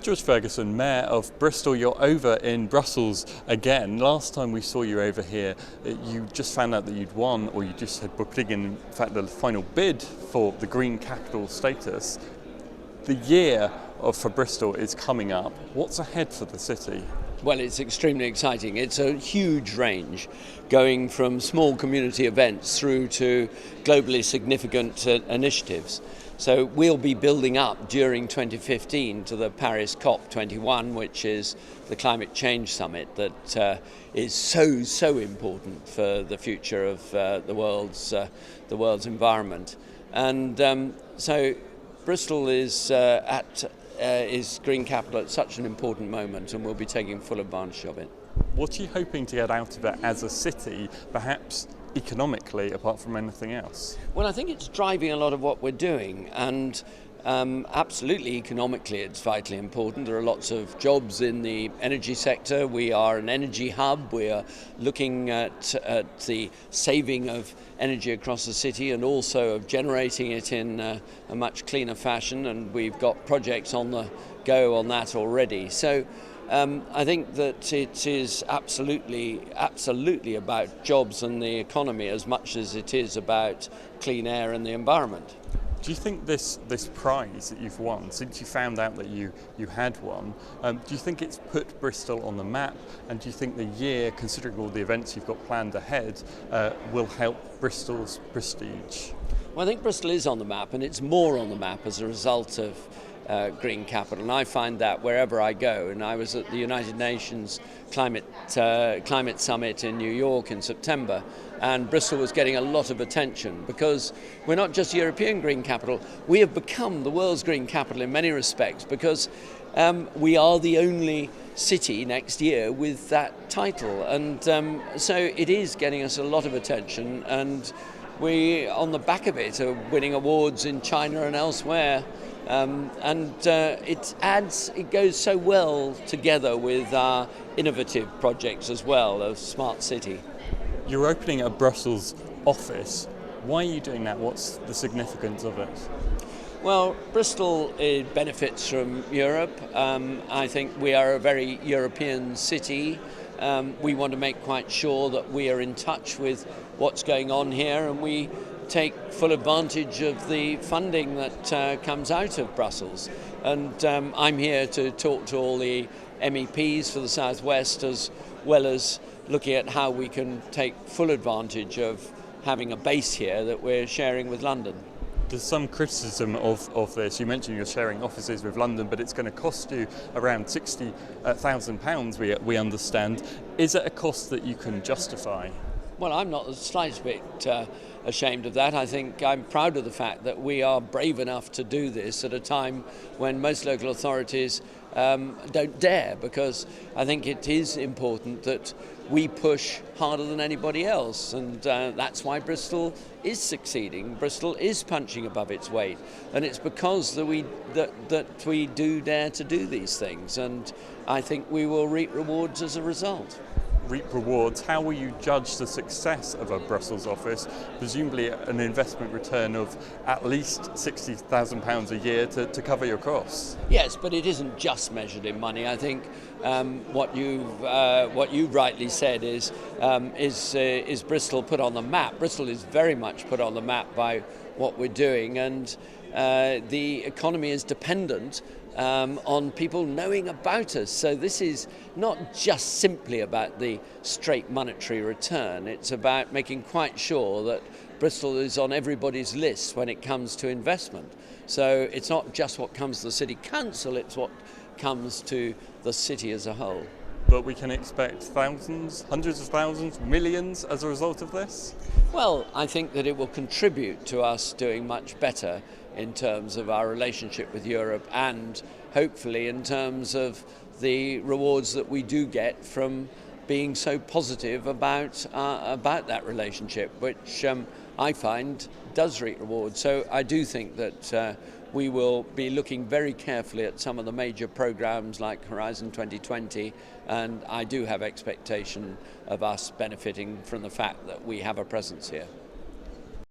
George Ferguson, Mayor of Bristol, you're over in Brussels again. Last time we saw you over here, you just found out that you'd won, or you just had putting in fact, the final bid for the Green Capital status. The year for Bristol is coming up. What's ahead for the city? Well, it's extremely exciting. It's a huge range, going from small community events through to globally significant initiatives. So we'll be building up during 2015 to the Paris COP21, which is the climate change summit that is so important for the future of the world's environment. And so Bristol is Green Capital at such an important moment, and we'll be taking full advantage of it. What are you hoping to get out of it as a city, perhaps economically, apart from anything else? Well, I think it's driving a lot of what we're doing, and absolutely economically it's vitally important. There are lots of jobs in the energy sector. We are an energy hub. We are looking at the saving of energy across the city and also of generating it in a much cleaner fashion, and we've got projects on the go on that already. So I think that it is absolutely about jobs and the economy as much as it is about clean air and the environment. Do you think this prize that you've won, since you found out that you had one, do you think it's put Bristol on the map? And do you think the year, considering all the events you've got planned ahead, will help Bristol's prestige? Well, I think Bristol is on the map, and it's more on the map as a result of Green Capital, and I find that wherever I go. And I was at the United Nations Climate Summit in New York in September, and Bristol was getting a lot of attention because we're not just European Green Capital, we have become the world's Green Capital in many respects because we are the only city next year with that title, and so it is getting us a lot of attention, and we, on the back of it, are winning awards in China and elsewhere. It goes so well together with our innovative projects as well, of Smart City. You're opening a Brussels office. Why are you doing that? What's the significance of it? Well, Bristol benefits from Europe. I think we are a very European city. We want to make quite sure that we are in touch with what's going on here, and we take full advantage of the funding that comes out of Brussels. And I'm here to talk to all the MEPs for the South West, as well as looking at how we can take full advantage of having a base here that we're sharing with London. There's some criticism of this. You mentioned you're sharing offices with London, but it's going to cost you around £60,000, we understand. Is it a cost that you can justify? Well, I'm not the slightest bit ashamed of that. I think I'm proud of the fact that we are brave enough to do this at a time when most local authorities don't dare, because I think it is important that we push harder than anybody else, and that's why Bristol is succeeding. Bristol is punching above its weight, and it's because that we do dare to do these things, and I think we will reap rewards as a result. Reap rewards. How will you judge the success of a Brussels office? Presumably an investment return of at least £60,000 a year to cover your costs. Yes, but it isn't just measured in money. I think what you rightly said is Bristol put on the map. Bristol is very much put on the map by what we're doing, and the economy is dependent on people knowing about us. So this is not just simply about the straight monetary return. It's about making quite sure that Bristol is on everybody's list when it comes to investment. So it's not just what comes to the City Council, it's what comes to the city as a whole. But we can expect thousands, hundreds of thousands, millions as a result of this? Well, I think that it will contribute to us doing much better in terms of our relationship with Europe, and hopefully in terms of the rewards that we do get from being so positive about that relationship, which I find does reap rewards. So I do think that we will be looking very carefully at some of the major programs like Horizon 2020, and I do have expectation of us benefiting from the fact that we have a presence here.